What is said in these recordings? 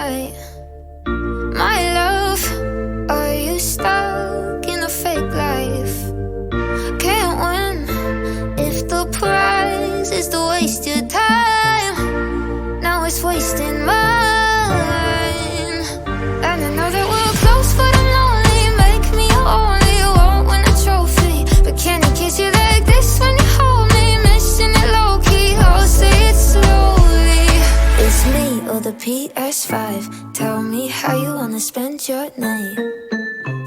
night. My love, are you stuck in a fake life? Can't win if the prize is to waste your time. Now it's wasting mine. And I know that we're close, but I'm lonely. Make me your only, you won't win a trophy, but can I kiss you like this when you hold me? Missing it low-key, I'll say it slowly. It's me or the PS5. Tell me how you wanna spend your night.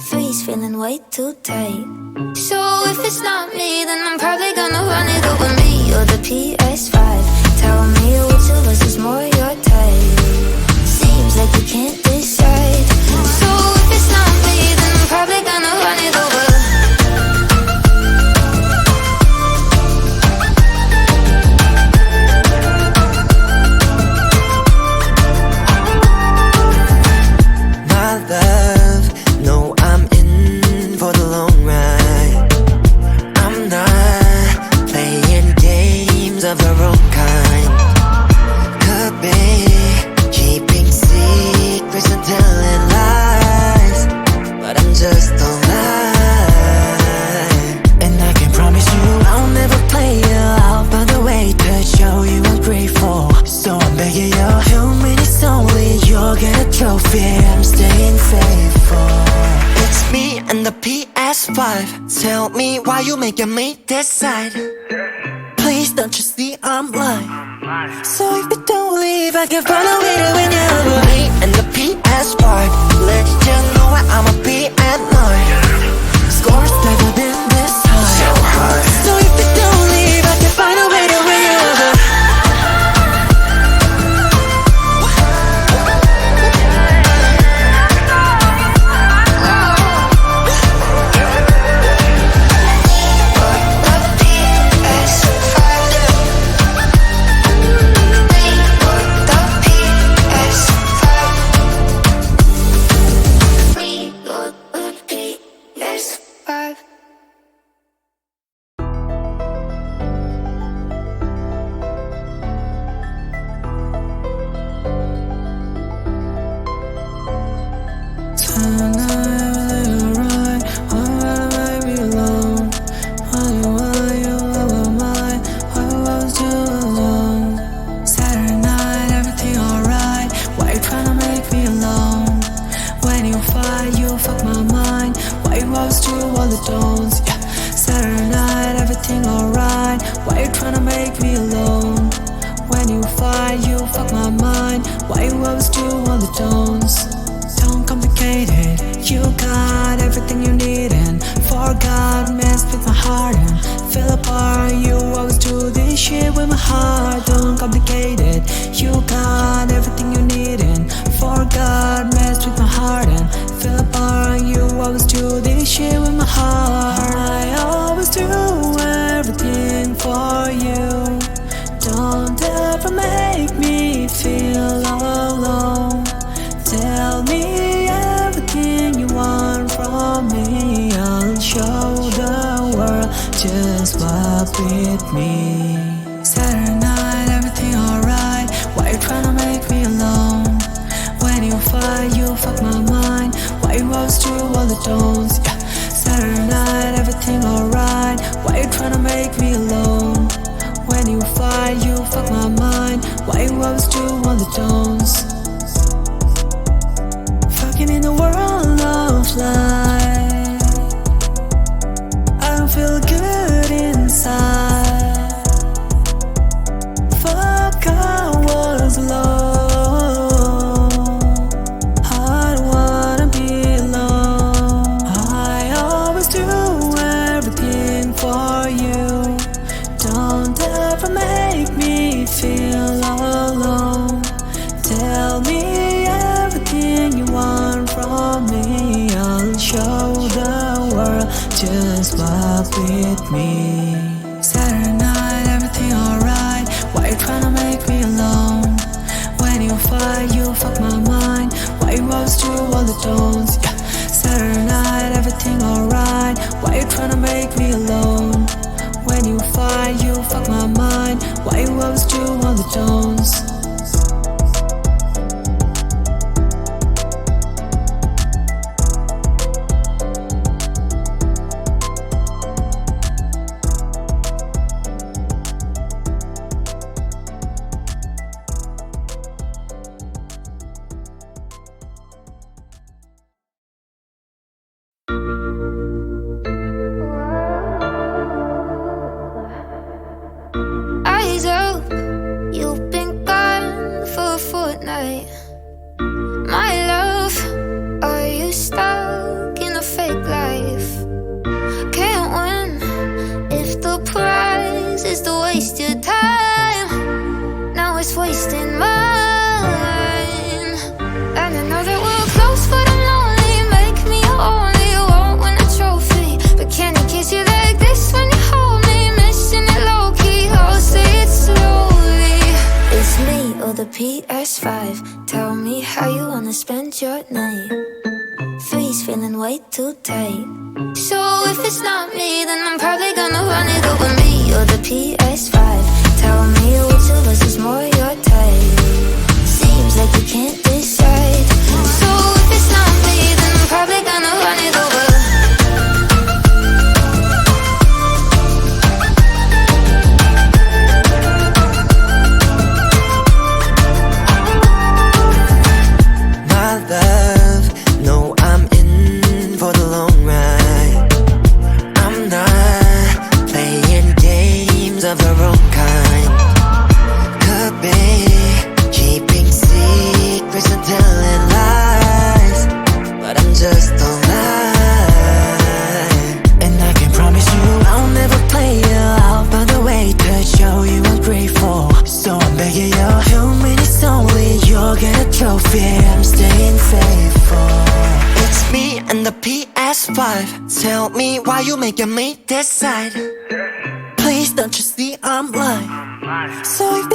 Three's feeling way too tight. So if it's not me, then I'm probably gonna run it over me or the PS5. Tell me which of us is more your type. Seems like you can't decide. So if it's not me, then I'm probably gonna run it over. My love, no, I'm in for the long ride. I'm not playing games of the wrong kind. Could be keeping secrets and telling lies, but I'm just alive. And I can promise you I'll never play you out, by the way to show you I'm grateful. So I'm begging you, 2 minutes only, you'll get a trophy. I'm staying faithful. It's me and the PS5. Tell me why you making me decide. Please don't you see I'm lying? So if you don't leave, I can find a way to win you. Me and the PS5, let you know where I'ma be at night. Scores never been this high. So high. So if you don't leave, I can find a way to win you. Saturday night, everything alright. Why you tryna make me alone? When you fight, you fuck my mind. Why you always do all the tones? PS5. Tell me how you wanna spend your night. Three's feeling way too tight. So if it's not me, then I'm probably gonna run it over me or the PS5. Tell me which of us is more your type. Seems like you can't decide. So if it's not me, then I'm probably gonna run it over. My love, no, I'm in for the long ride. I'm not playing games of the wrong kind. Could be keeping secrets and telling lies, but I'm just alive. And I can promise you I'll never play you out by the way to show you I'm grateful. So I'm begging you, 2 minutes only, you'll get a trophy. I'm staying faithful. It's me and the PS5. Tell me why you making me decide. Please don't you see I'm lying. So if